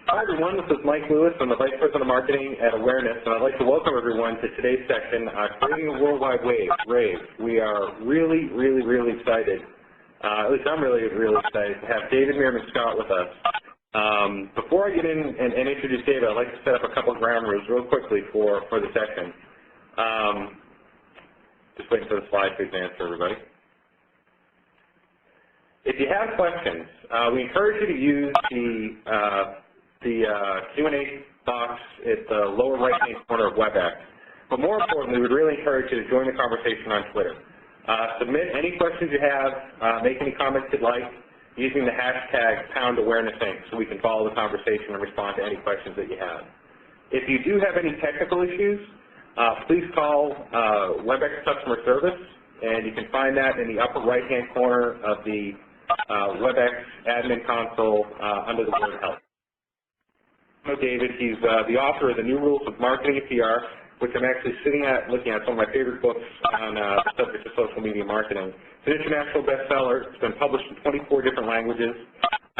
Hi everyone, this is Mike Lewis. I'm the Vice President of Marketing and Awareness, and I'd like to welcome everyone to today's section, Creating a Worldwide Rave. We are really excited, at least I'm really excited to have Meerman Scott with us. Before I get in and introduce David, I'd like to set up a couple of ground rules real quickly for the section. Just waiting for the slide to advance for everybody. If you have questions, we encourage you to use the Q&A box at the lower right-hand corner of WebEx. But more importantly, we'd really encourage you to join the conversation on Twitter. Submit any questions you have, make any comments you'd like, using the hashtag #AwarenessInc so we can follow the conversation and respond to any questions that you have. If you do have any technical issues, please call WebEx Customer Service, and you can find that in the upper right-hand corner of the WebEx admin console under the word help. I know David, he's the author of The New Rules of Marketing and PR, which I'm actually looking at some of my favorite books on the subject of social media marketing. It's an international bestseller. It's been published in 24 different languages.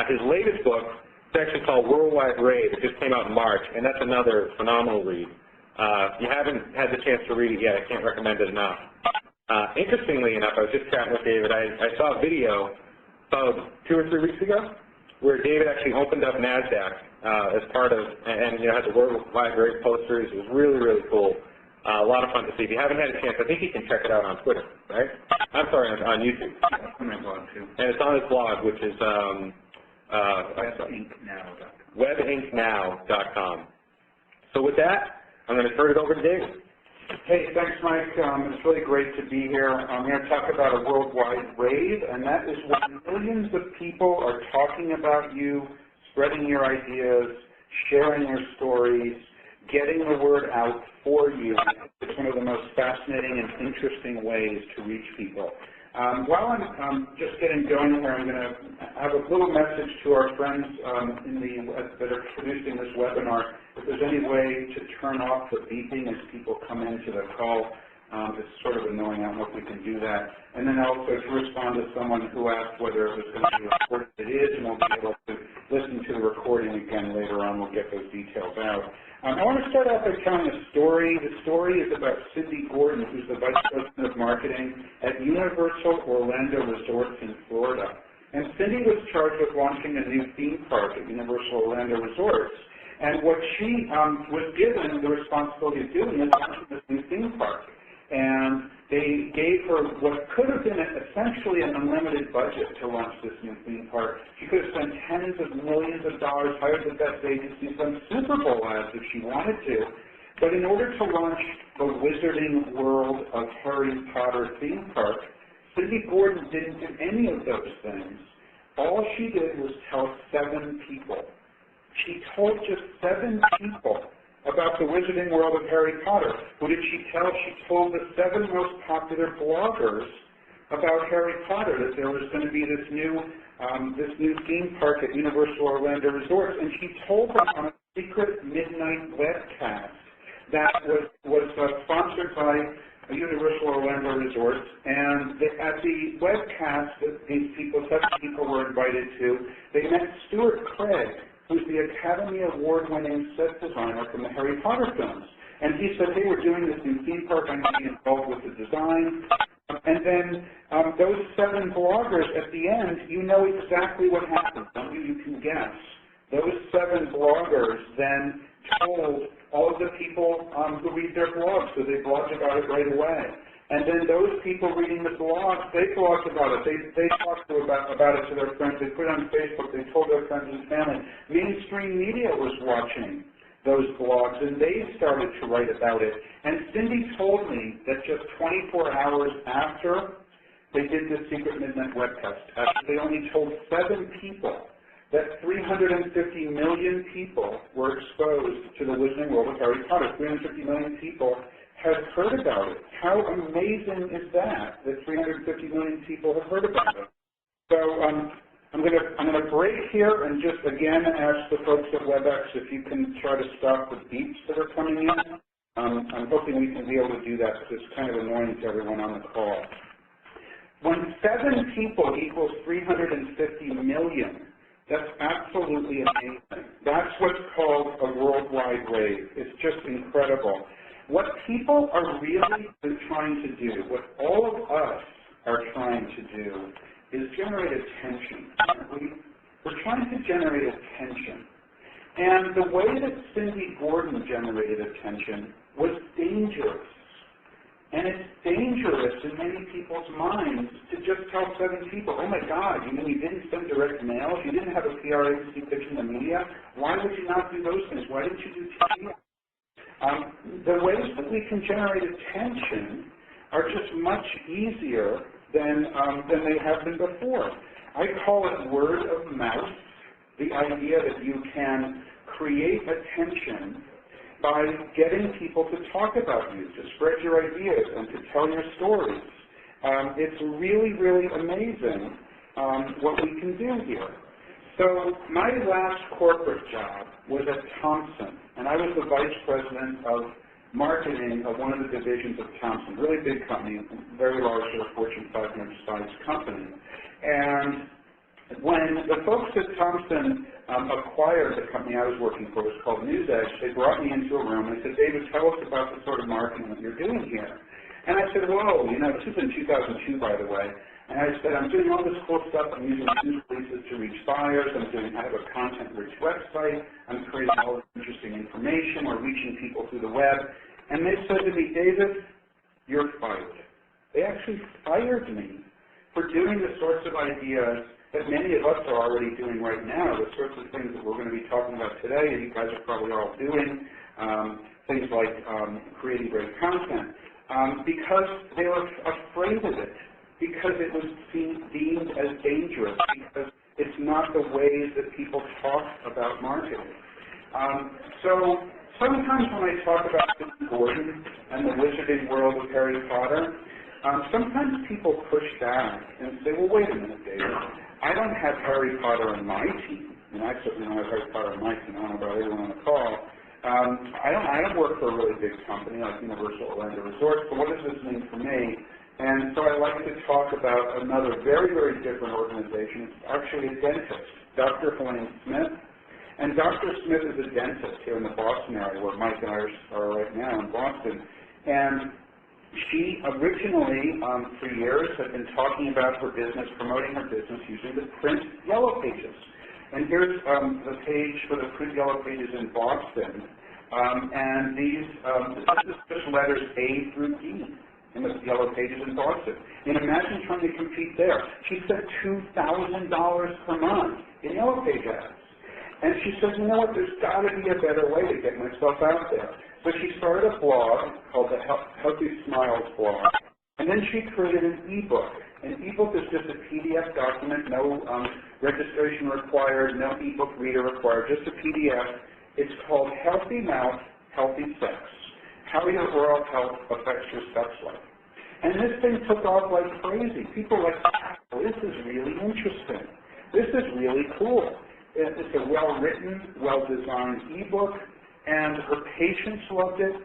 His latest book is actually called Worldwide Rave. It just came out in March, and that's another phenomenal read. If you haven't had the chance to read it yet, I can't recommend it enough. Interestingly enough, I was just chatting with David. I saw a video about 2 or 3 weeks ago where David actually opened up NASDAQ as part of, and had the Worldwide Rave posters. It was really cool. A lot of fun to see. If you haven't had a chance, I think you can check it out on Twitter, right? I'm sorry, on YouTube. On my blog too. And it's on his blog, which is webincnow.com. So with that, I'm going to turn it over to David. Hey, thanks, Mike. It's really great to be here. I'm going to talk about a worldwide rave, and that is when millions of people are talking about you, spreading your ideas, sharing your stories, getting the word out for you. It's one of the most fascinating and interesting ways to reach people. While I'm just getting going here, I'm going to have a little message to our friends that are producing this webinar. If there's any way to turn off the beeping as people come into the call, it's sort of annoying. I don't know if we can do that. And then also to respond to someone who asked whether it was going to be recorded. It is, and we'll be able to listen to the recording again later on. We'll get those details out. I want to start off by telling a story. The story is about Cindy Gordon, who's the Vice President of Marketing at Universal Orlando Resorts in Florida. And Cindy was charged with launching a new theme park at Universal Orlando Resorts. And what she was given the responsibility of doing is launching this new theme park. And they gave her what could have been essentially an unlimited budget to launch this new theme park. She could have spent tens of millions of dollars, hired the best agencies, done Super Bowl ads if she wanted to. But in order to launch the Wizarding World of Harry Potter theme park, Cindy Gordon didn't do any of those things. All she did was tell 7 people. She told just 7 people about the Wizarding World of Harry Potter. Who did she tell? She told the 7 most popular bloggers about Harry Potter, that there was going to be this new theme park at Universal Orlando Resorts, and she told them on a secret midnight webcast that was sponsored by Universal Orlando Resorts, and at the webcast that these people, 7 people were invited to, they met Stuart Craig, who's the Academy Award-winning set designer from the Harry Potter films. And he said, hey, we're doing this new theme park, I'm going to be involved with the design. And then those 7 bloggers, at the end, you know exactly what happened, don't you? You can guess. Those 7 bloggers then told all of the people who read their blogs, so they blogged about it right away. And then those people reading the blogs, they blogged about it. They talked about it to their friends. They put it on Facebook. They told their friends and family. Mainstream media was watching those blogs, and they started to write about it. And Cindy told me that just 24 hours after they did this secret midnight webcast, they only told 7 people, that 350 million people were exposed to the Wizarding World of Harry Potter. 350 million people have heard about it. How amazing is that 350 million people have heard about it? So I'm going to break here and just again ask the folks at WebEx if you can try to stop the beeps that are coming in. I'm hoping we can be able to do that because it's kind of annoying to everyone on the call. When 7 people equals 350 million, That's absolutely amazing. That's what's called a worldwide rave. It's just incredible. What people are really trying to do, what all of us are trying to do, is generate attention. We're trying to generate attention. And the way that Cindy Gordon generated attention was dangerous. And it's dangerous in many people's minds to just tell 7 people, oh my God, you mean you didn't send direct mail? You didn't have a PR agency pitch in the media? Why would you not do those things? Why didn't you do TV? The ways that we can generate attention are just much easier than they have been before. I call it word of mouth, the idea that you can create attention by getting people to talk about you, to spread your ideas, and to tell your stories. It's really, really amazing what we can do here. So my last corporate job was at Thomson, and I was the vice president of marketing of one of the divisions of Thomson, really big company, very large, Fortune 500 size company. And when the folks at Thomson acquired the company I was working for, it was called NewsEdge, they brought me into a room and they said, David, tell us about the sort of marketing that you're doing here. And I said, whoa, this was in 2002, by the way. And I said, I'm doing all this cool stuff. I'm using news releases to reach buyers. I have a content-rich website. I'm creating all this interesting information. We're reaching people through the web. And they said to me, David, you're fired. They actually fired me for doing the sorts of ideas that many of us are already doing right now, the sorts of things that we're going to be talking about today, and you guys are probably all doing, things like creating great content, because they were afraid of it. Because it was deemed as dangerous, because it's not the ways that people talk about marketing. So sometimes when I talk about Cindy Gordon and the wizarding world of Harry Potter, sometimes people push back and say, well, wait a minute, David, I don't have Harry Potter on my team, and I certainly don't have Harry Potter on my team. I don't know about everyone on the call. I don't work for a really big company like Universal Orlando Resort, so what does this mean for me? And so I like to talk about another very, very different organization. It's actually a dentist, Dr. Helene Smith. And Dr. Smith is a dentist here in the Boston area, where Mike and I are right now in Boston. And she originally, for years, had been talking about her business, promoting her business using the print yellow pages. And here's the page for the print yellow pages in Boston. And this is just letters A through D in the yellow pages in Boston. And imagine trying to compete there. She spent $2,000 per month in yellow page ads. And she said, you know what, there's got to be a better way to get myself out there. So she started a blog called the Healthy Smiles blog. And then she created an e-book. An e-book is just a PDF document, no registration required, no e-book reader required, just a PDF. It's called Healthy Mouth, Healthy Sex. How your oral health affects your sex life. And this thing took off like crazy. People were like, wow, this is really interesting. This is really cool. It's a well-written, well-designed e-book, and her patients loved it.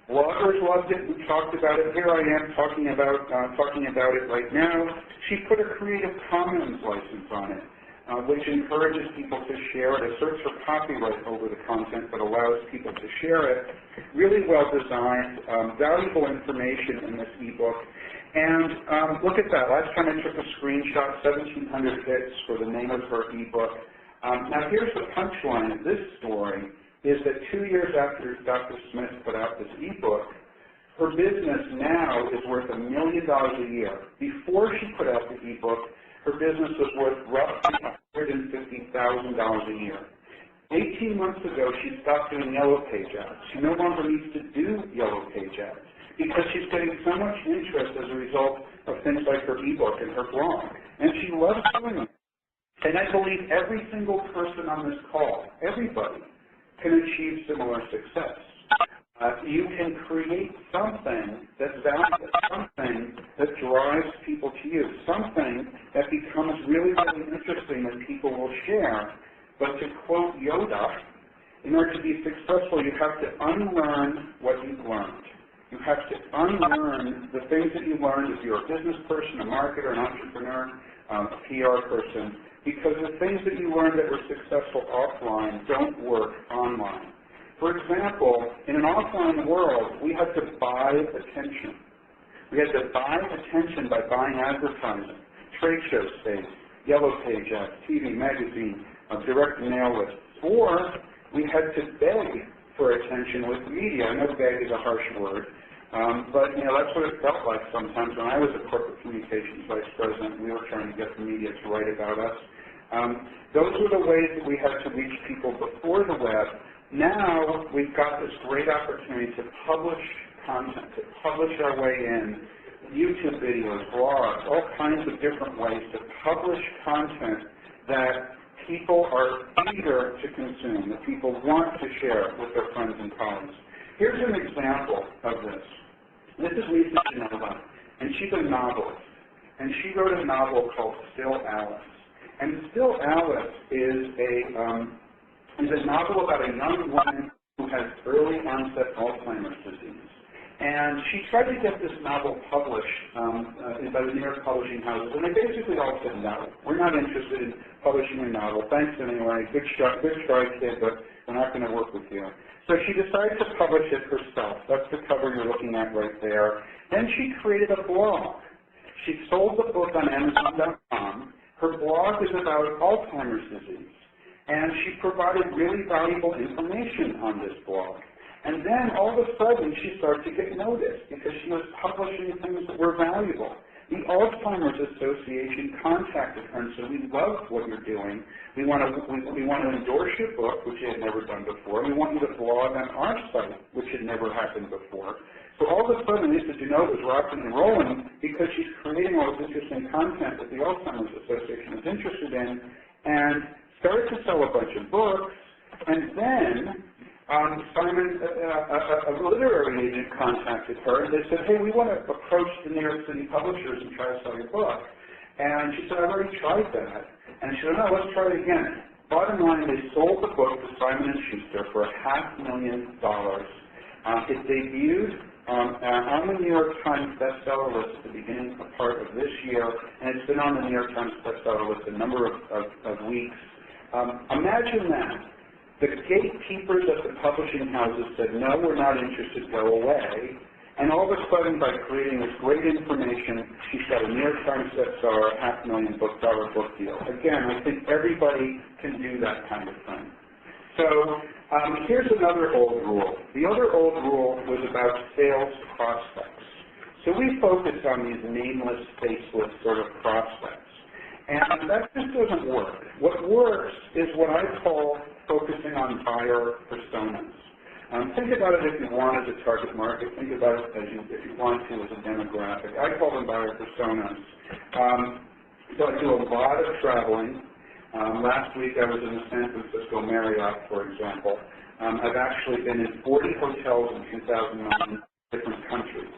Bloggers loved it. We talked about it. Here I am talking about it right now. She put a Creative Commons license on it, which encourages people to share it. It searches for copyright over the content but allows people to share it. Really well designed, valuable information in this ebook. And look at that. Last time I took a screenshot, 1,700 hits for the name of her ebook. Now here's the punchline of this story, is that 2 years after Dr. Smith put out this ebook, her business now is worth $1 million a year. Before she put out the ebook, her business was worth roughly $150,000 a year. 18 months ago, she stopped doing yellow page ads. She no longer needs to do yellow page ads because she's getting so much interest as a result of things like her ebook and her blog. And she loves doing it. And I believe every single person on this call, everybody, can achieve similar success. You can create something that's valuable, something that drives people to you, something that becomes really, really interesting that people will share. But to quote Yoda, in order to be successful, you have to unlearn what you've learned. You have to unlearn the things that you learned if you're a business person, a marketer, an entrepreneur, a PR person. because the things that you learn that were successful offline don't work online. For example, in an offline world, we had to buy attention. We had to buy attention by buying advertising, trade show space, yellow page ads, TV, magazine, direct mail lists, or we had to beg for attention with media. I know beg is a harsh word, but that's what it felt like sometimes when I was a corporate communications vice president. We were trying to get the media to write about us. Those were the ways that we had to reach people before the web. Now we've got this great opportunity to publish content, to publish our way in, YouTube videos, blogs, all kinds of different ways to publish content that people are eager to consume, that people want to share with their friends and colleagues. Here's an example of this. This is Lisa Genova, and she's a novelist. And she wrote a novel called Still Alice. And Still Alice is a novel about a young woman who has early onset Alzheimer's disease. And she tried to get this novel published by the New York publishing houses, and they basically all said no. We're not interested in publishing a novel. Thanks anyway. Good try, kid, but we're not going to work with you. So she decided to publish it herself. That's the cover you're looking at right there. Then she created a blog. She sold the book on Amazon.com. Her blog is about Alzheimer's disease, and she provided really valuable information on this blog. And then all of a sudden she started to get noticed because she was publishing things that were valuable. The Alzheimer's Association contacted her and said, "We love what you're doing. We want to endorse your book," which they had never done before. "We want you to blog on our site," which had never happened before. So all of a sudden, Lisa Genova was rocking and rolling because she's creating all this interesting content that the Alzheimer's Association is interested in, and started to sell a bunch of books. And then Simon, a literary agent, contacted her, and they said, "Hey, we want to approach the New York City publishers and try to sell your book." And she said, "I've already tried that." And she said, "No, let's try it again." Bottom line, they sold the book to Simon & Schuster for $500,000. It debuted on the New York Times bestseller list at the beginning part of this year, and it's been on the New York Times bestseller list a number of weeks. Imagine that. The gatekeepers at the publishing houses said, "No, we're not interested, go away." And all of a sudden, by creating this great information, she's got a New York Times bestseller, a $500,000 book deal. Again, I think everybody can do that kind of thing. So here's another old rule. The other old rule was about sales prospects. So we focused on these nameless, faceless sort of prospects. And that just doesn't work. What works is what I call focusing on buyer personas. Think about it if you want as a target market. Think about it if you want to as a demographic. I call them buyer personas. So I do a lot of traveling. Last week I was in the San Francisco Marriott, for example. I've actually been in 40 hotels in 2009 different countries.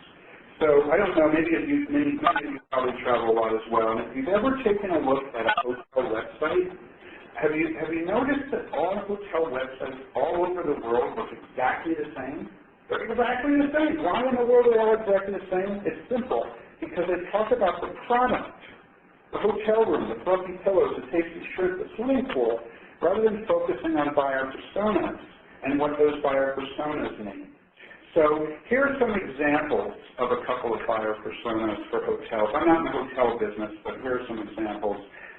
So I don't know, many of you probably travel a lot as well. And if you've ever taken a look at a hotel website, have you noticed that all hotel websites all over the world look exactly the same? They're exactly the same. Why in the world are they all exactly the same? It's simple. Because they talk about the product, the hotel room, the fluffy pillows, the tasty shrimp, the swimming pool, rather than focusing on buyer personas and what those buyer personas mean. So here are some examples of a couple of buyer personas for hotels. I'm not in the hotel business, but here are some examples.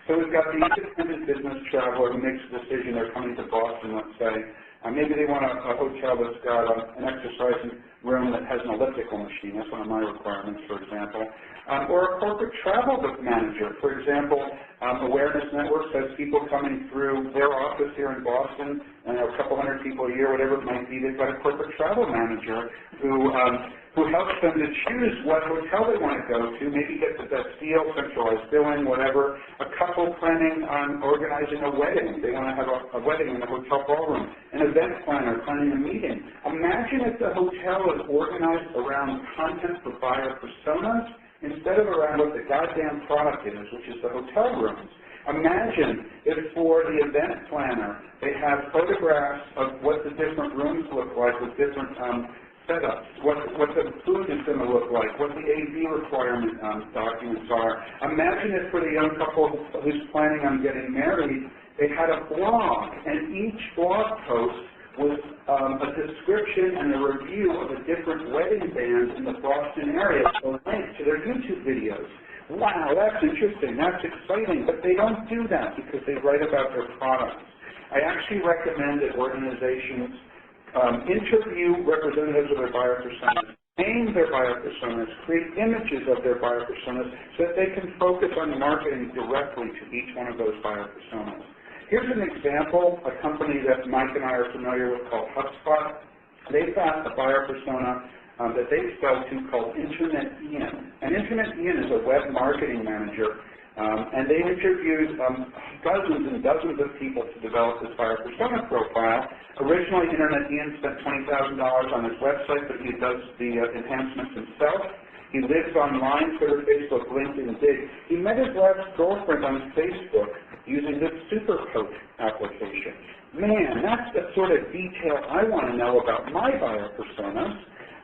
So we've got the independent business traveler who makes a decision. They're coming to Boston, let's say. Maybe they want a hotel that's got an exercise room that has an elliptical machine. That's one of my requirements, for example. Or a corporate travel manager. For example, Awareness Network has people coming through their office here in Boston, a couple hundred people a year, whatever it might be. They've got a corporate travel manager who helps them to choose what hotel they want to go to, maybe get the best deal, centralized billing, whatever. A couple planning on organizing a wedding. They want to have a wedding in the hotel ballroom. An event planner planning a meeting. Imagine if the hotel is organized around content for buyer personas instead of around what the goddamn product is, which is the hotel rooms. Imagine if for the event planner they have photographs of what the different rooms look like with different setups, what the food is going to look like, what the AV requirement documents are. Imagine if for the young couple who's planning on getting married, they had a blog, and each blog post was a description and a review of a different wedding band in the Boston area, so a link to their YouTube videos. Wow, that's interesting, that's exciting, but they don't do that because they write about their products. I actually recommend that organizations interview representatives of their buyer personas, name their buyer personas, create images of their buyer personas so that they can focus on marketing directly to each one of those buyer personas. Here's an example, a company that Mike and I are familiar with called HubSpot. They've got a buyer persona that they sell to called Internet Ian. And Internet Ian is a web marketing manager, and they interviewed dozens and dozens of people to develop this buyer persona profile. Originally, Internet Ian spent $20,000 on his website, but he does the enhancements himself. He lives online, Twitter, Facebook, LinkedIn, Dig. He met his last girlfriend on Facebook using this Supercoat application. Man, that's the sort of detail I want to know about my buyer personas.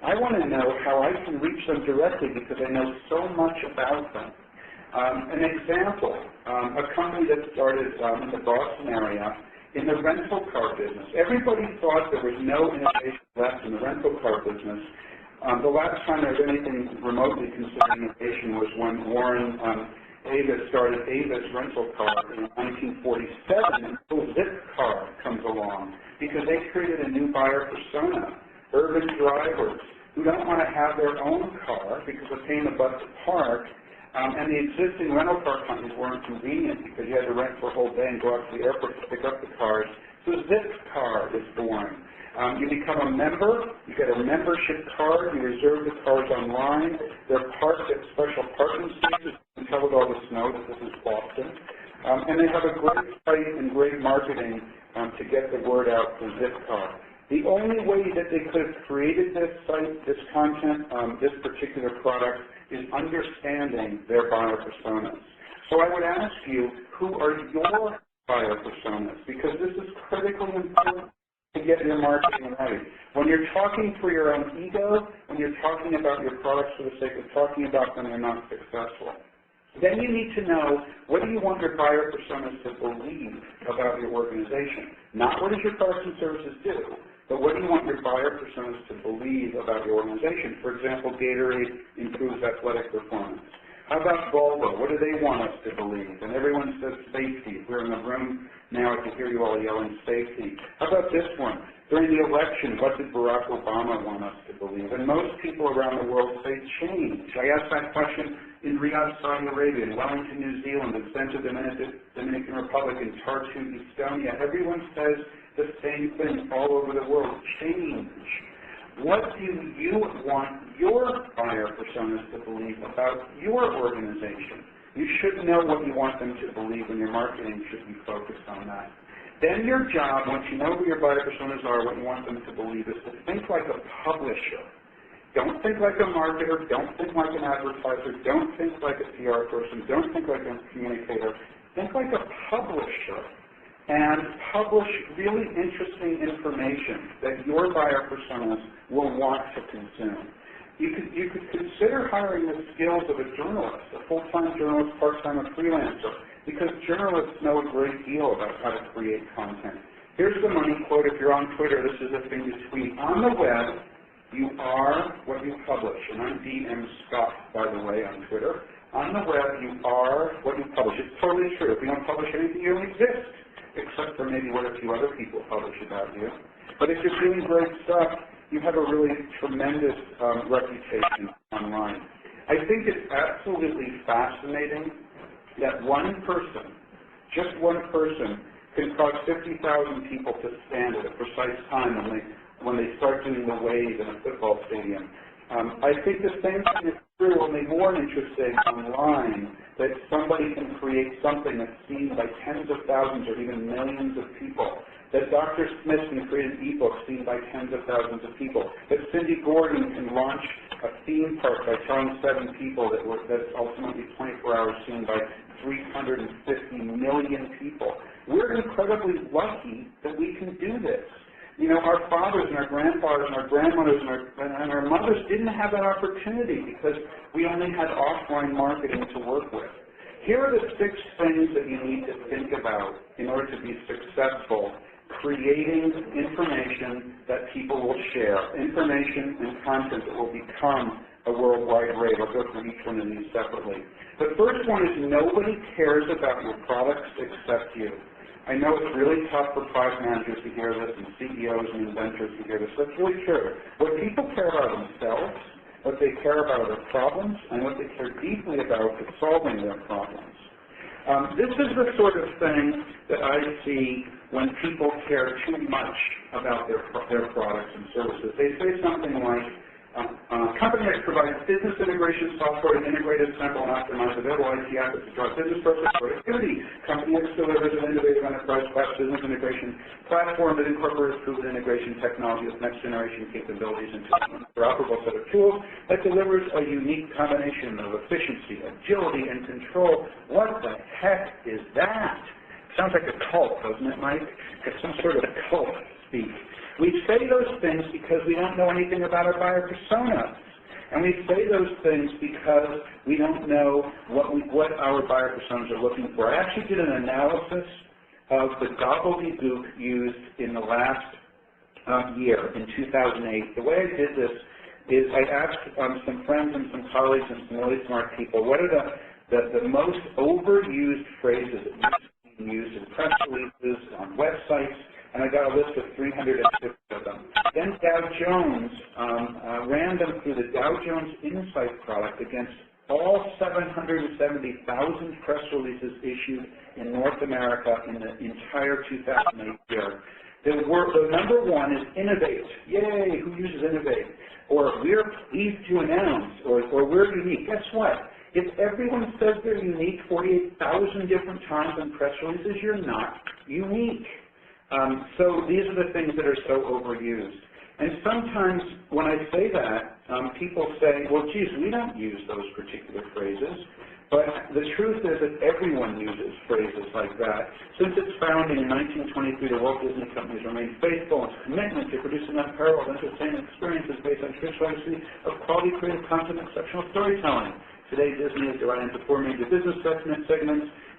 I want to know how I can reach them directly because I know so much about them. An example, a company that started in the Boston area in the rental car business. Everybody thought there was no innovation left in the rental car business. The last time there was anything remotely considered innovation was when Warren Avis started Avis Rental Car in 1947, and so Zipcar comes along because they created a new buyer persona, urban drivers who don't want to have their own car because they're paying a buck to park, and the existing rental car companies weren't convenient because you had to rent for a whole day and go out to the airport to pick up the cars. So Zipcar is born. You become a member, you get a membership card, you reserve the cars online, they're parked at special parking spaces, you can tell with all the snow that this is Boston, and they have a great site and great marketing to get the word out for Zipcar. The only way that they could have created this site, this content, this particular product, is understanding their buyer personas. So I would ask you, who are your buyer personas? Because this is critically important to get your marketing right. When you're talking for your own ego, when you're talking about your products for the sake of talking about them, you're not successful. Then you need to know, what do you want your buyer personas to believe about your organization? Not what does your products and services do, but what do you want your buyer personas to believe about your organization? For example, Gatorade improves athletic performance. How about Volvo? What do they want us to believe? And everyone says safety. If we're in the room now, I can hear you all yelling safety. How about this one? During the election, what did Barack Obama want us to believe? And most people around the world say change. I asked that question in Riyadh, Saudi Arabia, in Wellington, New Zealand, in Central Dominican Republic, in Tartu, Estonia. Everyone says the same thing all over the world, change. What do you want your buyer personas to believe about your organization? You should know what you want them to believe, and your marketing should be focused on that. Then your job, once you know who your buyer personas are, what you want them to believe, is to think like a publisher. Don't think like a marketer. Don't think like an advertiser. Don't think like a PR person. Don't think like a communicator. Think like a publisher. And publish really interesting information that your buyer personas will want to consume. You could consider hiring the skills of a journalist, a full-time journalist, part-time, or freelancer, because journalists know a great deal about how to create content. Here's the money quote. If you're on Twitter, this is a thing you tweet. On the web, you are what you publish. And I'm DM Scott, by the way, on Twitter. On the web, you are what you publish. It's totally true. If you don't publish anything, you don't exist, except for maybe what a few other people publish about you. But if you're doing great stuff, you have a really tremendous reputation online. I think it's absolutely fascinating that one person, just one person, can cause 50,000 people to stand at a precise time when they start doing the wave in a football stadium. I think the same thing is true, only more interesting online, that somebody can create something that's seen by tens of thousands or even millions of people. That Dr. Smith can create an ebook seen by tens of thousands of people. That Cindy Gordon can launch a theme park by telling 7 people that's ultimately 24 hours seen by 350 million people. We're incredibly lucky that we can do this. You know, our fathers and our grandfathers and our grandmothers and our mothers didn't have that opportunity because we only had offline marketing to work with. Here are the 6 things that you need to think about in order to be successful creating information that people will share, information and content that will become a worldwide rave. I'll go through each one of these separately. The first one is nobody cares about your products except you. I know it's really tough for product managers to hear this and CEOs and inventors to hear this. That's really true. What people care about themselves, what they care about are their problems, and what they care deeply about is solving their problems. This is the sort of thing that I see when people care too much about their products and services. They say something like, company X provides business integration software to integrate, assemble, and optimize available IT assets to drive business process productivity. Company X delivers an innovative enterprise-class business integration platform that incorporates proven integration technology with next-generation capabilities into an interoperable set of tools that delivers a unique combination of efficiency, agility, and control. What the heck is that? Sounds like a cult, doesn't it, Mike? It's some sort of cult speak. We say those things because we don't know anything about our buyer personas. And we say those things because we don't know what our buyer personas are looking for. I actually did an analysis of the gobbledygook used in the last year, in 2008. The way I did this is I asked some friends and some colleagues and some really smart people, what are the most overused phrases that being used in press releases, on websites, and I got a list of 350 of them. Then Dow Jones ran them through the Dow Jones Insight product against all 770,000 press releases issued in North America in the entire 2008 year. The number 1 is innovate. Yay, who uses innovate? Or we're pleased to announce, or we're unique. Guess what? If everyone says they're unique 48,000 different times in press releases, you're not unique. So these are the things that are so overused. And sometimes when I say that, people say, well, geez, we don't use those particular phrases. But the truth is that everyone uses phrases like that. Since its founding in 1923, the Walt Disney Company has remained faithful in its commitment to producing unparalleled entertainment experiences based on rich legacy of quality creative content and exceptional storytelling. Today, Disney is divided into 4 major business segments.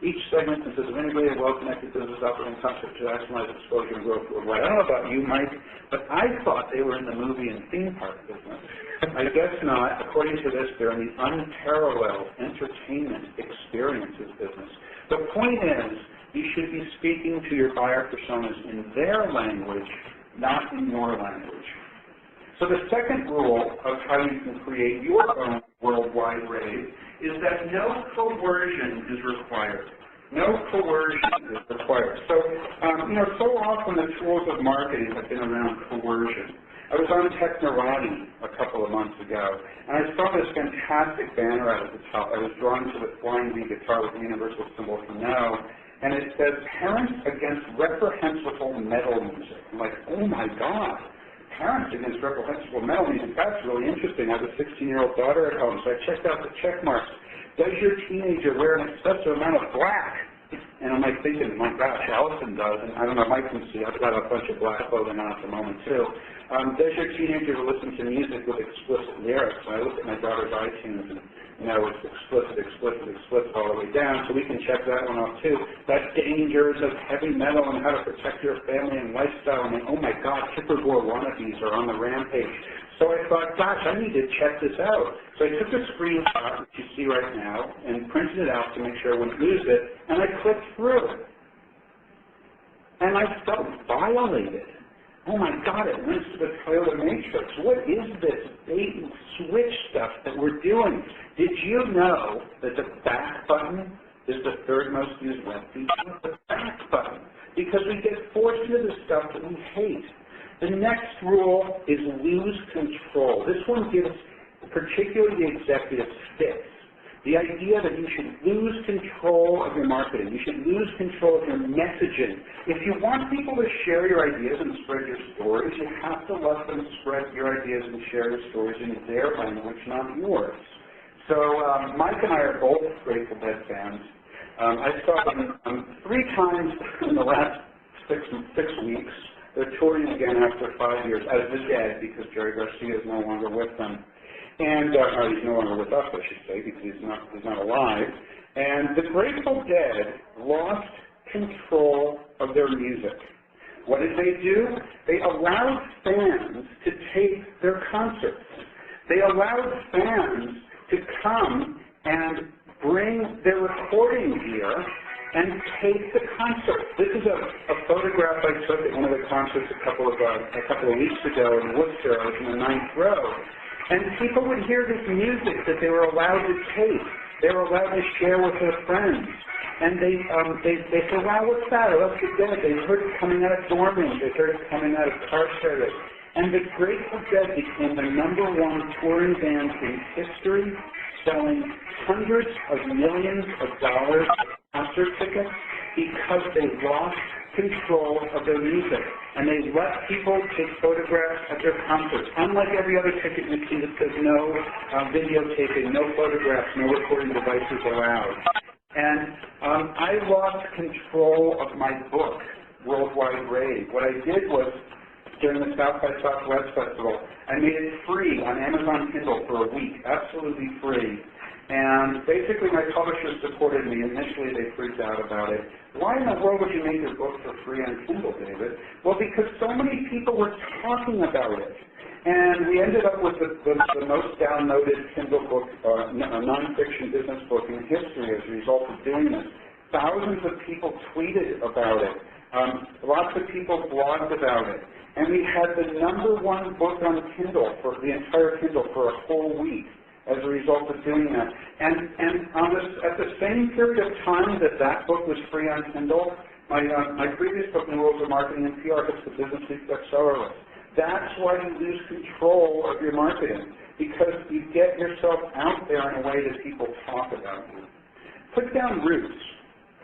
Each segment consists of integrated, well-connected business operating concepts to maximize exposure and growth worldwide. I don't know about you, Mike, but I thought they were in the movie and theme park business. I guess not. According to this, they're in the unparalleled entertainment experiences business. The point is, you should be speaking to your buyer personas in their language, not in your language. So the second rule of how you can create your own worldwide rave is that no coercion is required. No coercion is required. So, so often the tools of marketing have been around coercion. I was on Technorati a couple of months ago, and I saw this fantastic banner out at the top. I was drawn to the flying V guitar with the universal symbol for no, and it says, Parents Against Reprehensible Metal Music. I'm like, oh my God. Parents Against Reprehensible Metal Music, that's really interesting. I have a 16-year-old daughter at home, so I checked out the check marks. Does your teenager wear an excessive amount of black? And I'm like thinking, my gosh, Allison does, and I don't know, Mike can see, I've got a bunch of black clothing on at the moment too. Does your teenager listen to music with explicit lyrics? And I looked at my daughter's iTunes, and it's explicit all the way down, so we can check that one off too. That dangers of heavy metal and how to protect your family and lifestyle. And oh my God, Kipper Gore wannabes are on the rampage. So I thought, gosh, I need to check this out. So I took a screenshot, which you see right now, and printed it out to make sure I wouldn't lose it, and I clicked through it. And I felt violated. Oh my God, it links to the Toyota Matrix. What is this bait and switch stuff that we're doing? Did you know that the back button is the third most used web feature? The back button. Because we get forced into the stuff that we hate. The next rule is lose control. This one gives particularly the executives fits. The idea that you should lose control of your marketing. You should lose control of your messaging. If you want people to share your ideas and spread your stories, you have to let them spread your ideas and share your stories in their language, not yours. So Mike and I are both Grateful Dead fans. I saw them 3 times in the last six weeks. They're touring again after 5 years, as the Dead, because Jerry Garcia is no longer with them. And he's no longer with us, I should say, because he's not alive. And the Grateful Dead lost control of their music. What did they do? They allowed fans to tape their concerts. They allowed fans to come and bring their recording gear and tape the concert. This is a photograph I took at one of the concerts a couple of weeks ago in Worcester. I was in the 9th row. And people would hear this music that they were allowed to tape. They were allowed to share with their friends. And they said, wow, what's that? I love the Dead. They heard it coming out of dorm rooms. They heard it coming out of car service. And the Grateful Dead became the #1 touring band in history, selling hundreds of millions of dollars of concert tickets because they lost control of their music. And they let people take photographs at their concerts. Unlike every other ticket you see that says no videotaping, no photographs, no recording devices allowed. And I lost control of my book, Worldwide Rave. What I did was, during the South by Southwest Festival, I made it free on Amazon Kindle for a week, absolutely free. And basically my publishers supported me. Initially they freaked out about it. Why in the world would you make your book for free on Kindle, David? Well, because so many people were talking about it. And we ended up with the most downloaded Kindle book, a nonfiction business book in history as a result of doing this. Thousands of people tweeted about it. Lots of people blogged about it. And we had the #1 book on Kindle, for the entire Kindle, for a whole week as a result of doing that. And at the same period of time that book was free on Kindle, my previous book, New Rules of Marketing and PR, hits the Business Week bestseller list. That's why you lose control of your marketing, because you get yourself out there in a way that people talk about you. Put down roots.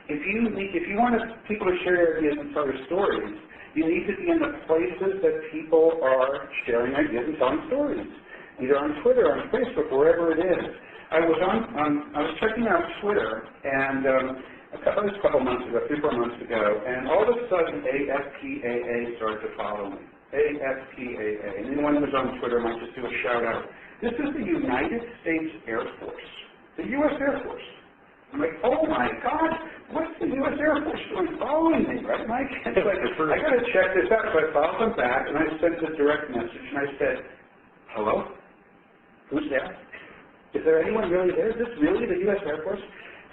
If you want people to share your ideas and tell their stories, you need to be in the places that people are sharing ideas and telling stories, either on Twitter, on Facebook, wherever it is. I was checking out Twitter, and a couple months ago, 3-4 months ago, and all of a sudden AFPAA started to follow me. AFPAA. And anyone who's on Twitter might just do a shout out. This is the United States Air Force, the U.S. Air Force. I'm like, oh my God, what's the U.S. Air Force doing following me, right, Mike? It's like, I got to check this out. So I followed them back, and I sent a direct message, and I said, hello? Who's there? Is there anyone really there? Is this really the U.S. Air Force?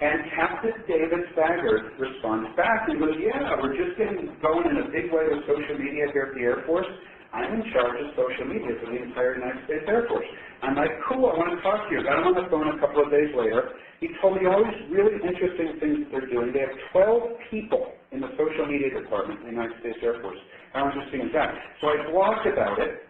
And Captain David Staggert responds back and goes, yeah, we're just getting going in a big way with social media here at the Air Force. I'm in charge of social media for the entire United States Air Force. I'm like, cool, I want to talk to you. Got him on the phone a couple of days later. He told me all these really interesting things that they're doing. They have 12 people in the social media department in the United States Air Force. How interesting is that? So I blogged about it.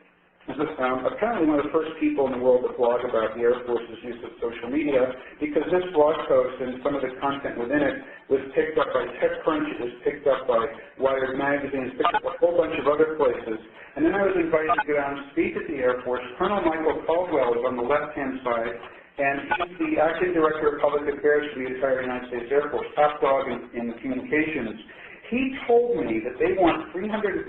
I was apparently one of the first people in the world to blog about the Air Force's use of social media, because this blog post and some of the content within it was picked up by TechCrunch, it was picked up by Wired Magazine, picked up a whole bunch of other places. And then I was invited to go down and speak at the Air Force. Colonel Michael Caldwell is on the left-hand side, and he's the acting director of public affairs for the entire United States Air Force, top dog in communications. He told me that they want 330,000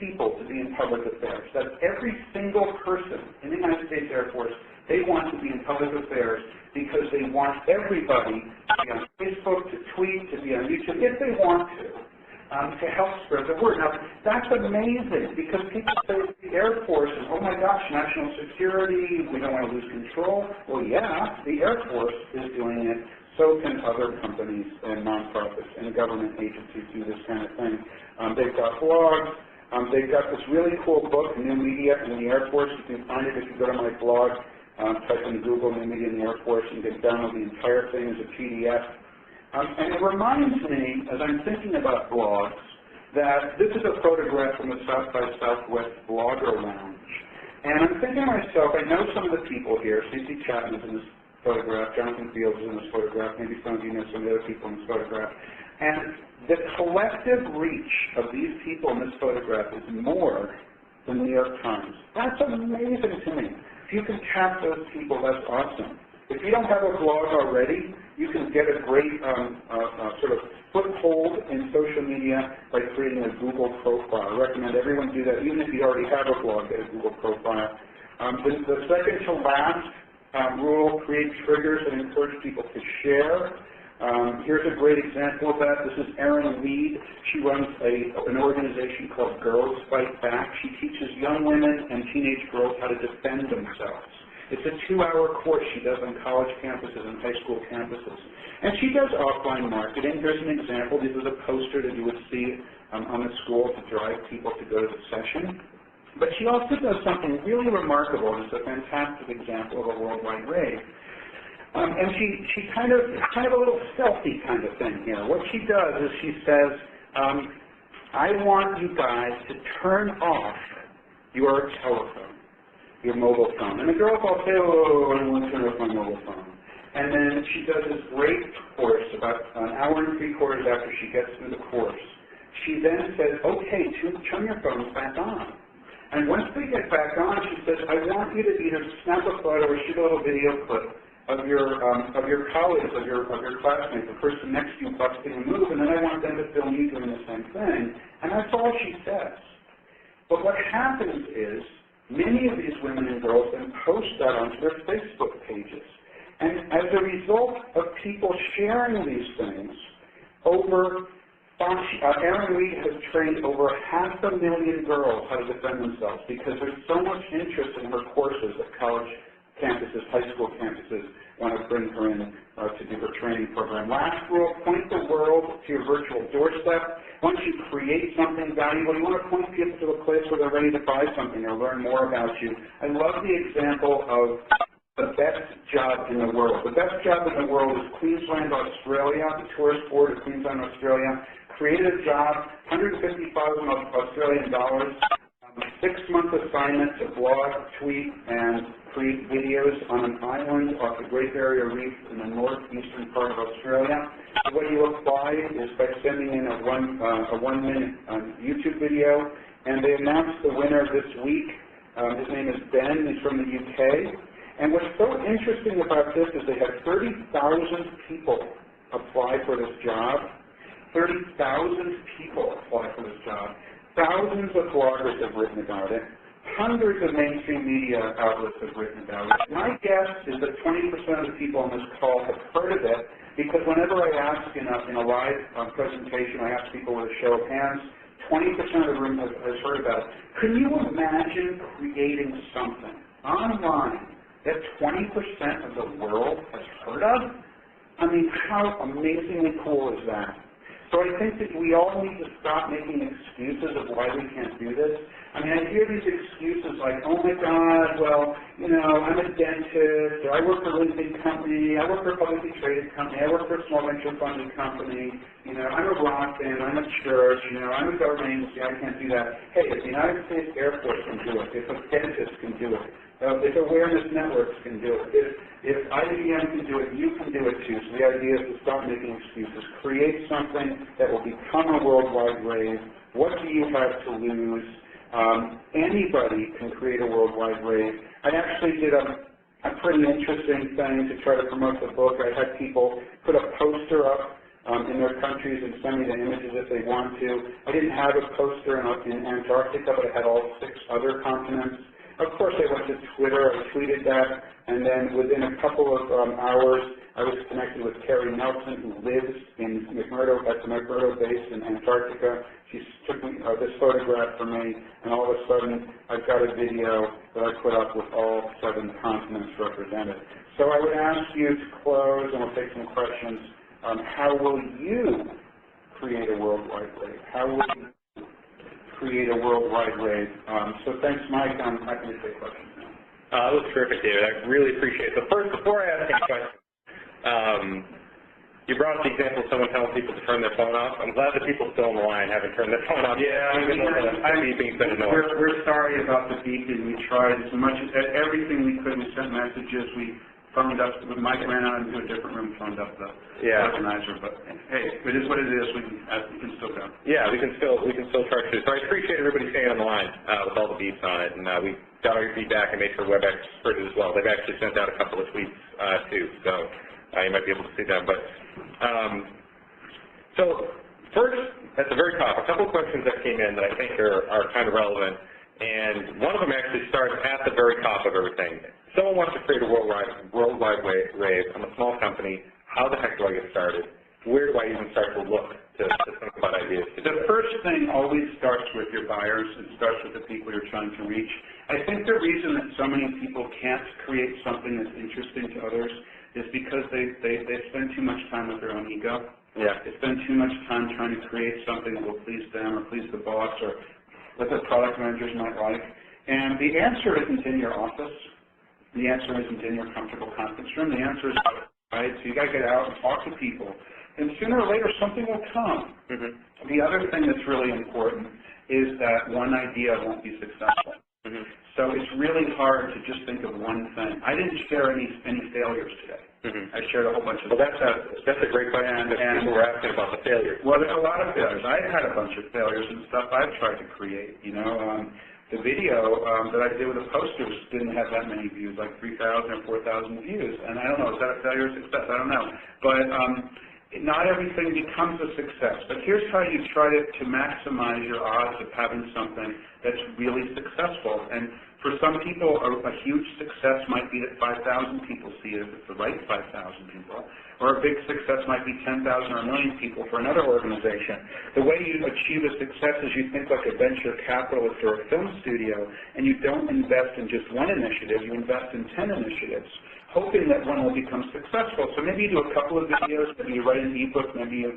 people to be in public affairs. That's every single person in the United States Air Force. They want to be in public affairs because they want everybody to be on Facebook, to tweet, to be on YouTube, if they want to help spread the word. Now, that's amazing, because people say the Air Force is, oh my gosh, national security, we don't want to lose control. Well, yeah, the Air Force is doing it. So can other companies and nonprofits and government agencies do this kind of thing. They've got blogs. They've got this really cool book, New Media in the Air Force. You can find it if you go to my blog, type in Google New Media in the Air Force, and get download the entire thing as a PDF. And it reminds me, as I'm thinking about blogs, that this is a photograph from the South by Southwest Blogger Lounge. And I'm thinking to myself, I know some of the people here. C.C. Chapman is in this photograph, Jonathan Fields is in this photograph, maybe some of you know some of the other people in this photograph. And the collective reach of these people in this photograph is more than the New York Times. That's amazing to me. If you can tap those people, that's awesome. If you don't have a blog already, you can get a great sort of foothold in social media by creating a Google profile. I recommend everyone do that. Even if you already have a blog, get a Google profile. The second to last rule, create triggers that encourage people to share. Here's a great example of that. This is Erin Weed. She runs an organization called Girls Fight Back. She teaches young women and teenage girls how to defend themselves. It's a 2-hour course she does on college campuses and high school campuses. And she does offline marketing. Here's an example. This is a poster that you would see on the school to drive people to go to the session. But she also does something really remarkable, and it's a fantastic example of a worldwide rave. And she kind of a little stealthy kind of thing here. What she does is she says, I want you guys to turn off your telephone, your mobile phone. And the girls all say, oh, I don't want to turn off my mobile phone. And then she does this great course, about an hour and 3/4 after she gets through the course. She then says, okay, turn your phones back on. And once they get back on, she says, I want you to either snap a photo or shoot a little video clip of your colleagues, of your classmates, the person next to you busting a move, and then I want them to film you doing the same thing. And that's all she says. But what happens is, many of these women and girls then post that onto their Facebook pages. And as a result of people sharing these things, Erin Weed has trained over 500,000 girls how to defend themselves because there's so much interest in her courses at college campuses, high school campuses, want to bring her in to do her training program. Last rule, point the world to your virtual doorstep. Once you create something valuable, you want to point people to a place where they're ready to buy something or learn more about you. I love the example of the best job in the world. The best job in the world is Queensland, Australia. The tourist board of Queensland, Australia created a job, $150,000 Australian dollars, 6-month assignment to blog, tweet, and create videos on an island off the Great Barrier Reef in the northeastern part of Australia. The way you apply is by sending in a 1-minute YouTube video, and they announced the winner this week. His name is Ben. He's from the UK. And what's so interesting about this is they had 30,000 people apply for this job. 30,000 people apply for this job. Thousands of bloggers have written about it. Hundreds of mainstream media outlets have written about it. My guess is that 20% of the people on this call have heard of it because whenever I ask in a live presentation, I ask people with a show of hands, 20% of the room has heard about it. Can you imagine creating something online that 20% of the world has heard of? I mean, how amazingly cool is that? So I think that we all need to stop making excuses of why we can't do this. I mean, I hear these excuses like, oh my God, well, you know, I'm a dentist, or I work for a really big company, I work for a publicly traded company, I work for a small venture funded company, you know, I'm a rock band, I'm a church, you know, I'm a government agency, I can't do that. Hey, if the United States Air Force can do it, if a dentist can do it, if awareness networks can do it, if IBM can do it, you can do it too. So the idea is to stop making excuses. Create something that will become a worldwide rave. What do you have to lose? Anybody can create a worldwide rave. I actually did a pretty interesting thing to try to promote the book. I had people put a poster up in their countries and send me the images if they want to. I didn't have a poster in Antarctica, but I had all 6 other continents. Of course, I went to Twitter, I tweeted that, and then within a couple of hours, I was connected with Carrie Nelson, who lives in McMurdo, at the McMurdo base in Antarctica. She took this photograph for me, and all of a sudden, I've got a video that I put up with all 7 continents represented. So I would ask you to close, and we'll take some questions. How will you create a worldwide rave? How will you create a worldwide rave? So thanks, Mike. I'm happy to take questions now. That was terrific, David. I really appreciate it. So first, before I ask any questions, you brought up the example of someone telling people to turn their phone off. I'm glad that people still on the line haven't turned their phone off. Yeah, we're sorry about the beeping. We tried as much as everything we could. We sent messages. We phoned up. Mike ran out into a different room, phoned up the organizer. But hey, it is what it is. We can still go. Yeah, we can still try to. So I appreciate everybody staying on the line with all the beeps on it, and we got all your feedback and made sure WebEx heard it as well. They've actually sent out a couple of tweets too, so you might be able to see them. But so first, at the very top, a couple of questions that came in that I think are kind of relevant, and one of them actually starts at the very top of everything. Someone wants to create a worldwide rave. I'm a small company. How the heck do I get started? Where do I even start to look to think about ideas? The first thing always starts with your buyers. It starts with the people you're trying to reach. I think the reason that so many people can't create something that's interesting to others is because they spend too much time with their own ego. Yeah. They spend too much time trying to create something that will please them or please the boss or what the product managers might like. And the answer isn't in your office. The answer isn't in your comfortable conference room. The answer is outside. So you got to get out and talk to people. And sooner or later, something will come. The other thing that's really important is that one idea won't be successful. So it's really hard to just think of one thing. I didn't share any failures today. I shared a whole bunch of. Well, that's a great question. And people were asking about the failures. Well, there's a lot of failures. I had a bunch of failures and stuff I've tried to create. You know, the video that I did with the posters didn't have that many views, like 3,000 or 4,000 views. And I don't know, is that a failure or success? I don't know. But not everything becomes a success, but here's how you try to maximize your odds of having something that's really successful. And for some people, a huge success might be that 5,000 people see it if it's the right 5,000 people, or a big success might be 10,000 or a million people for another organization. The way you achieve a success is you think like a venture capitalist or a film studio, and you don't invest in just one initiative, you invest in 10 initiatives, hoping that one will become successful. So maybe you do a couple of videos, maybe you write an ebook, maybe you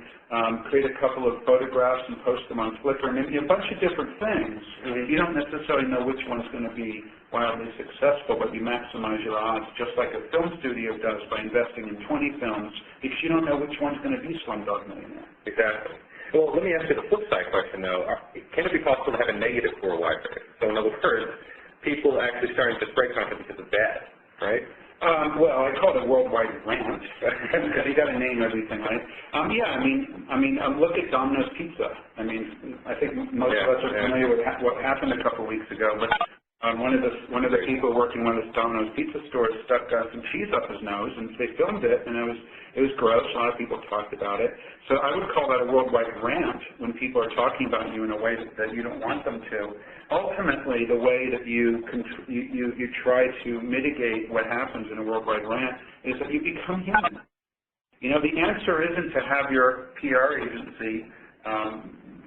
create a couple of photographs and post them on Flickr, maybe a bunch of different things. You don't necessarily know which one's going to be wildly successful, but you maximize your odds just like a film studio does by investing in 20 films, because you don't know which one's going to be Slumdog Millionaire. Exactly. Well, let me ask you the flip side question, though. Can it be possible to have a negative worldwide rave? So in other words, people actually starting to spray content because it's bad, right? Well, I call it a worldwide rant, because you got to name everything, right? Yeah, I mean, look at Domino's Pizza. I mean, I think most of us are familiar with what happened a couple of weeks ago, but one of the people working one of the Domino's Pizza stores stuck some cheese up his nose, and they filmed it, and it was gross. A lot of people talked about it. So I would call that a worldwide rant when people are talking about you in a way that you don't want them to. Ultimately, the way that you try to mitigate what happens in a worldwide rant is that you become human. You know, the answer isn't to have your PR agency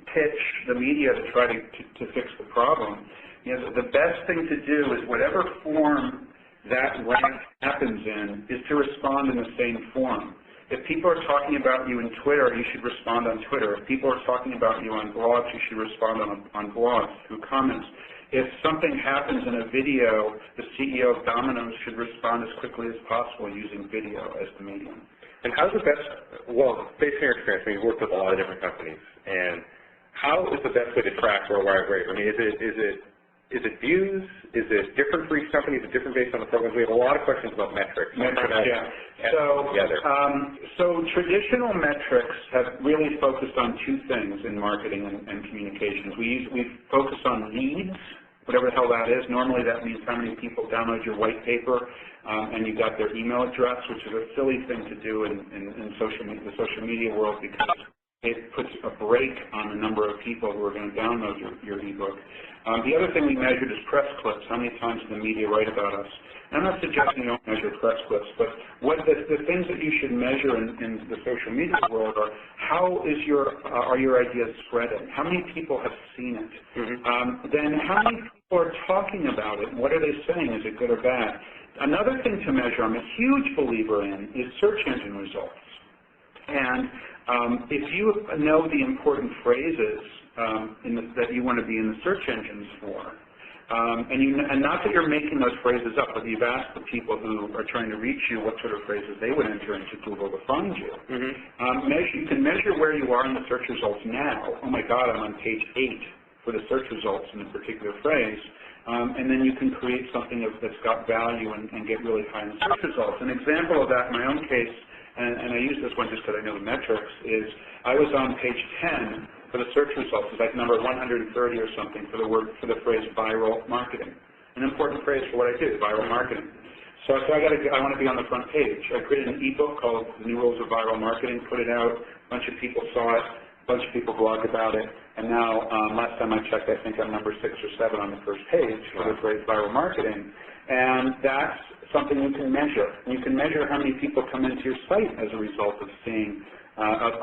pitch the media to try to fix the problem. You know, the best thing to do is whatever form that rant happens in is to respond in the same form. If people are talking about you in Twitter, you should respond on Twitter. If people are talking about you on blogs, you should respond on blogs through comments. If something happens in a video, the CEO of Domino's should respond as quickly as possible using video as the medium. And how's the best, well, based on your experience, I mean, you've worked with a lot of different companies, and how is the best way to track worldwide rave? I mean, is it views? Is it different for each company? Is it different based on the programs? We have a lot of questions about metrics. So traditional metrics have really focused on two things in marketing and communications. We focus on leads, whatever the hell that is. Normally that means how many people download your white paper and you got their email address, which is a silly thing to do in the social media world, because it puts a brake on the number of people who are going to download your ebook. The other thing we measured is press clips. How many times did the media write about us? And I'm not suggesting you don't measure press clips, but what the things that you should measure in the social media world are how is are your ideas spreading? How many people have seen it? Then how many people are talking about it? What are they saying? Is it good or bad? Another thing to measure, I'm a huge believer in, is search engine results. And if you know the important phrases that you want to be in the search engines for, and not that you're making those phrases up, but you've asked the people who are trying to reach you what sort of phrases they would enter into Google to find you. You can measure where you are in the search results now. Oh my God, I'm on page 8 for the search results in a particular phrase. And then you can create something that's got value and get really high in the search results. An example of that in my own case, and I use this one just because I know the metrics, is I was on page 10 for the search results. It's like number 130 or something for the phrase viral marketing. An important phrase for what I do, viral marketing. So I want to be on the front page. I created an ebook called The New Rules of Viral Marketing, put it out, a bunch of people saw it, a bunch of people blogged about it, and now, last time I checked, I think I'm number 6 or 7 on the first page for the phrase viral marketing, and that's something you can measure. You can measure how many people come into your site as a result of seeing,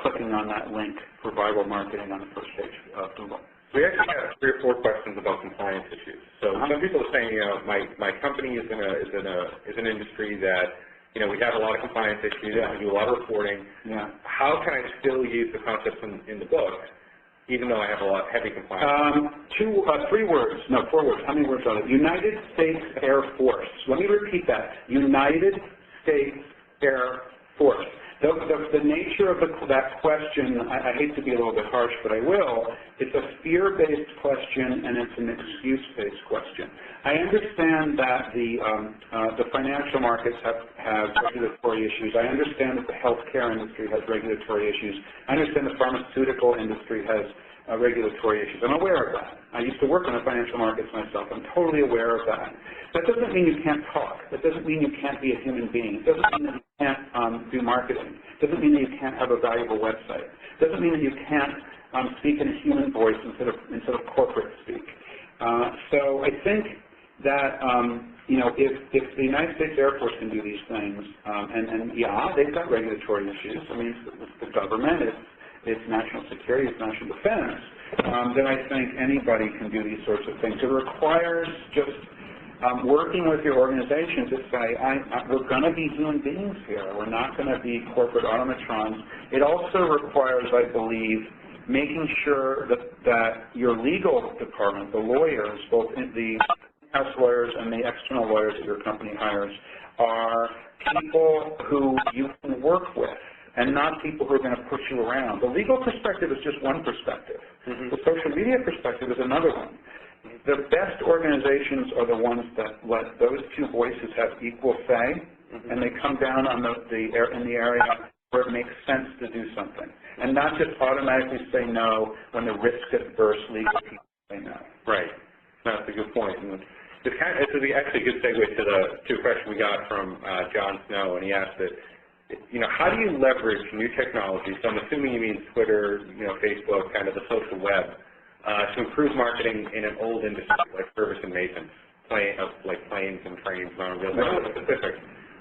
clicking on that link for viral marketing on the first page of Google. We actually have 3 or 4 questions about compliance issues. So some people are saying, my company is an industry that, we have a lot of compliance issues, we do a lot of reporting. Yeah. How can I still use the concepts in the book, even though I have a lot of heavy compliance? 4 words. How many words are there? United States Air Force. Let me repeat that. United States Air Force. The nature of that question, I hate to be a little bit harsh, but I will, it's a fear-based question and it's an excuse-based question. I understand that the financial markets have regulatory issues. I understand that the healthcare industry has regulatory issues. I understand the pharmaceutical industry has regulatory issues. I'm aware of that. I used to work in the financial markets myself. I'm totally aware of that. That doesn't mean you can't talk. That doesn't mean you can't be a human being. It doesn't mean that you can't do marketing. It doesn't mean that you can't have a valuable website. It doesn't mean that you can't speak in a human voice instead of corporate speak. So I think that if the United States Air Force can do these things, and yeah, they've got regulatory issues. I mean, it's the government. It's national security, it's national defense, then I think anybody can do these sorts of things. It requires just working with your organization to say, we're going to be human beings here. We're not going to be corporate automatrons. It also requires, I believe, making sure that your legal department, the lawyers, both the in-house lawyers and the external lawyers that your company hires, are people who you can work with, and not people who are going to push you around. The legal perspective is just one perspective. The social media perspective is another one. The best organizations are the ones that let those 2 voices have equal say, and they come down on in the area where it makes sense to do something, and not just automatically say no when the risk-averse legal people say no. Right. That's a good point. And it's actually a good segue to a question we got from John Snow, and he asked that, how do you leverage new technology, so I'm assuming you mean Twitter, Facebook, kind of the social web, to improve marketing in an old industry like service and maintenance, like planes and trains, not real specific.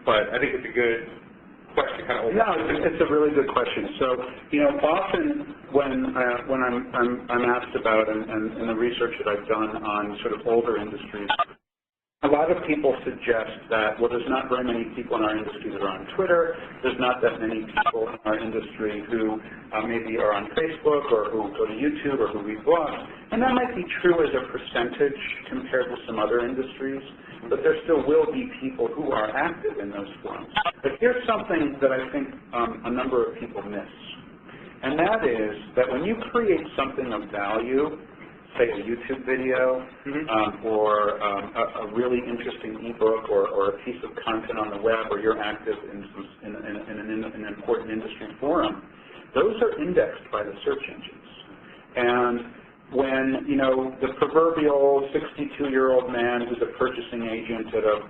But I think it's a good question, kind of. No, it's a really good question. So, often when I'm asked about and the research that I've done on sort of older industries, a lot of people suggest that, well, there's not very many people in our industry that are on Twitter. There's not that many people in our industry who maybe are on Facebook or who go to YouTube or who read blogs. And that might be true as a percentage compared with some other industries, but there still will be people who are active in those forums. But here's something that I think a number of people miss. And that is that when you create something of value, say a YouTube video, or a really interesting ebook, or a piece of content on the web, or you're active in an important industry forum, those are indexed by the search engines. And when, the proverbial 62-year-old man who's a purchasing agent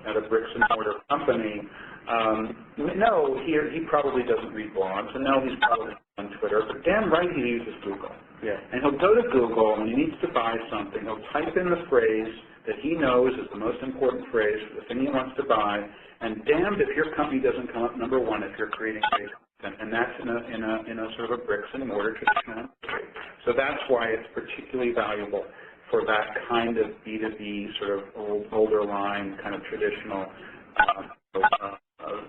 at a bricks and mortar company, no, he probably doesn't read blogs, and no, he's probably on Twitter, but damn right he uses Google. Yeah. And he'll go to Google, and he needs to buy something. He'll type in the phrase that he knows is the most important phrase for the thing he wants to buy, and damned if your company doesn't come up number 1 if you're creating great content, and that's in a sort of a bricks and mortar traditional industry. So that's why it's particularly valuable for that kind of B2B sort of older line, kind of traditional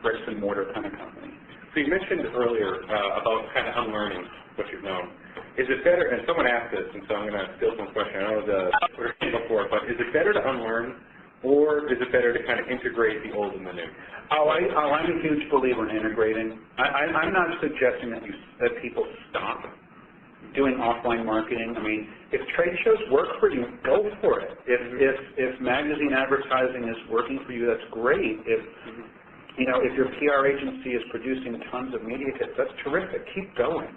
bricks and mortar kind of company. So you mentioned earlier about kind of unlearning what you've known. Is it better, and someone asked this, and so I'm going to steal some question. I know the Twitter came before, but is it better to unlearn, or is it better to kind of integrate the old and the new? I'm a huge believer in integrating. I'm not suggesting that people stop doing offline marketing. I mean, if trade shows work for you, go for it. If magazine advertising is working for you, that's great. If your PR agency is producing tons of media kits, that's terrific. Keep going.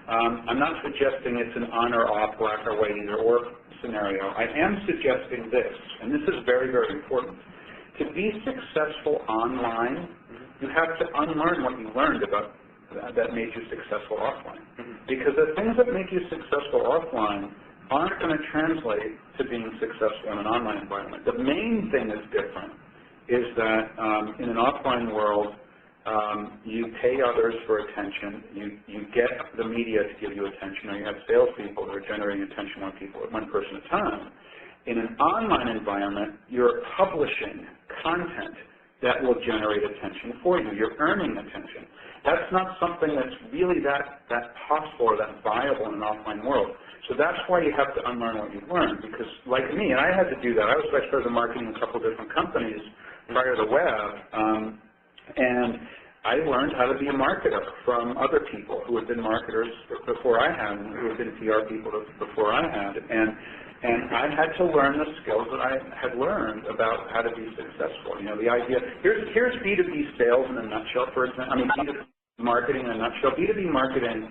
I'm not suggesting it's an on or off, black or white, either or scenario. I am suggesting this, and this is very, very important. to be successful online, you have to unlearn what you learned about that made you successful offline. Because the things that make you successful offline aren't going to translate to being successful in an online environment. The main thing that's different is that in an offline world, you pay others for attention. You get the media to give you attention, or you have salespeople that are generating attention on people at one person at a time. In an online environment, you're publishing content that will generate attention for you. You're earning attention. That's not something that's really that possible or that viable in an offline world. So that's why you have to unlearn what you've learned, because like me, and I had to do that. I was vice president of marketing in a couple of different companies prior to the web, and I learned how to be a marketer from other people who had been marketers before I had, and who had been PR people before I had. And I had to learn the skills that I had learned about how to be successful. You know, the idea, here's B2B sales in a nutshell, for example. I mean, B2B marketing in a nutshell. B2B marketing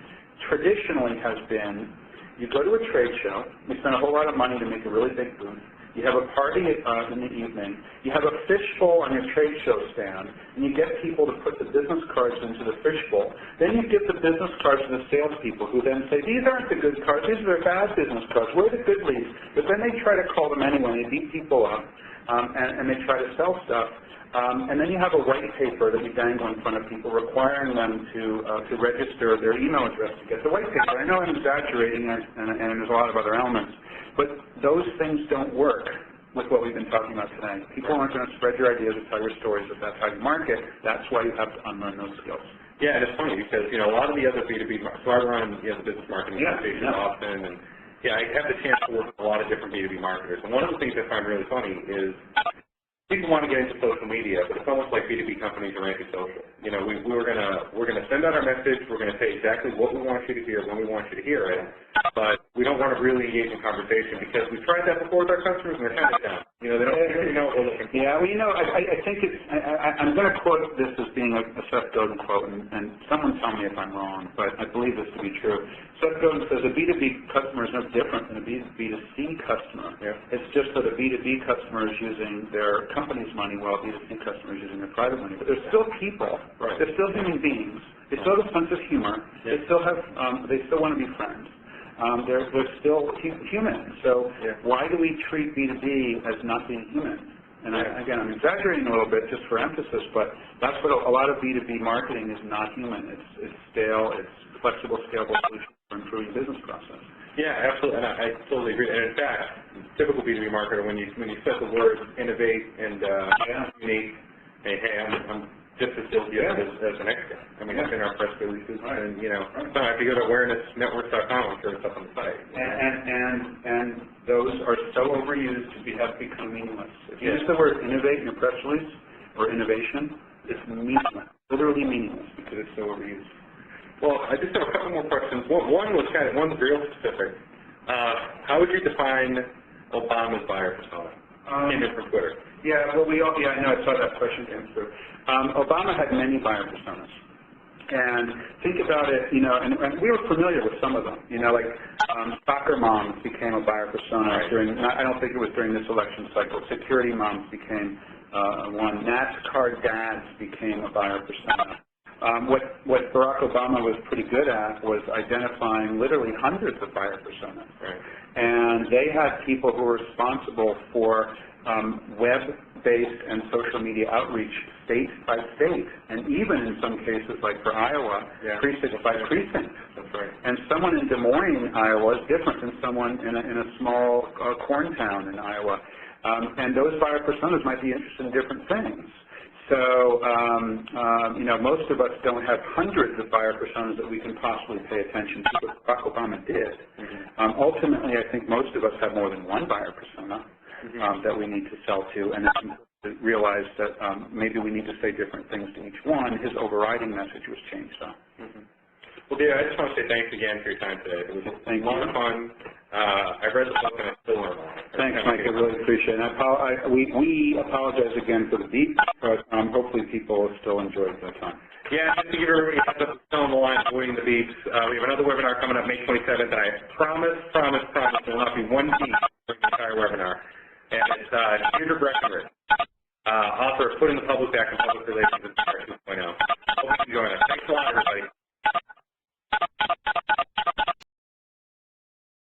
traditionally has been, you go to a trade show, you spend a whole lot of money to make a really big booth, you have a party in the evening, you have a fishbowl on your trade show stand, and you get people to put the business cards into the fishbowl. Then you give the business cards to the salespeople, who then say, these aren't the good cards, these are the bad business cards, we're the good leads. But then they try to call them anyway, they beat people up, and they try to sell stuff. And then you have a white paper that you dangle in front of people, requiring them to register their email address to get the white paper. I know I'm exaggerating, and there's a lot of other elements, but those things don't work with what we've been talking about today. People aren't going to spread your ideas or tell your stories if that's how you market. That's why you have to unlearn those skills. Yeah, and it's funny because, you know, a lot of the other B2B, so I run, the business marketing organization often, and I have the chance to work with a lot of different B2B marketers. And one of the things I find really funny is people want to get into social media, but it's almost like B2B companies are anti-social. You know, we're gonna send out our message. We're gonna say exactly what we want you to hear when we want you to hear it, but we don't want to really engage in conversation because we've tried that before with our customers and they're kind of down. You know, they don't really know what we're looking for. Yeah, well, you know, I think it's. I'm going to quote this as being a Seth Godin quote, and someone tell me if I'm wrong, but I believe this to be true. Seth Godin says a B2B customer is no different than a B2C customer. Yeah. It's just that a B2B customer is using their company's money while a B2C customer is using their private money. But they're still people. Right. They're still human beings. They still have a sense of humor. Yeah. They still have. They still want to be friends. They're still human. So why do we treat B2B as not being human? And again, I'm exaggerating a little bit just for emphasis, but that's what a lot of B2B marketing is, not human. It's stale. It's flexible, scalable solutions for improving business process. Yeah, absolutely, and I totally agree. And in fact, typical B2B marketer, when you said the words innovate and unique, hey, I'm just as guilty as the next guy. I mean, it's in our press releases, and you know, so if you go to awarenessnetworks.com, I'm sure it's up on the site. And those are so overused to have become meaningless. If you use the word innovate in your press release or innovation, it's meaningless, literally meaningless, because it's so overused. Well, I just have a couple more questions. One's real specific. How would you define Obama's buyer persona? Came in from Twitter. Yeah, well, I know, I saw that question came through. Obama had many buyer personas. And think about it, you know, and we were familiar with some of them. You know, like soccer moms became a buyer persona during, I don't think it was during this election cycle. Security moms became one. NASCAR dads became a buyer persona. What Barack Obama was pretty good at was identifying literally hundreds of buyer personas. Right. And they had people who were responsible for web-based and social media outreach state by state, and even in some cases, like for Iowa, precinct by precinct. That's right. And someone in Des Moines, Iowa, is different than someone in a small corn town in Iowa. And those buyer personas might be interested in different things. So, you know, most of us don't have hundreds of buyer personas that we can possibly pay attention to, but Barack Obama did. Mm-hmm. Ultimately, I think most of us have more than one buyer persona that we need to sell to, and it's important to realize that maybe we need to say different things to each one. His overriding message was changed, though. Mm-hmm. Well, dear, I just want to say thanks again for your time today. It was a lot of fun. I've read the book and I still learn a lot. Thanks, Mike. I really appreciate it. We apologize again for the beep, but hopefully people still enjoyed the time. Yeah, just to give everybody a heads up, still on the line, avoiding the beeps. We have another webinar coming up May 27th, and I promise there will not be one beep during the entire webinar. And it's Deirdre Breckenridge. author of Putting the Public Back in Public Relations in PR 2.0. Hope you can join us. Thanks a lot, everybody.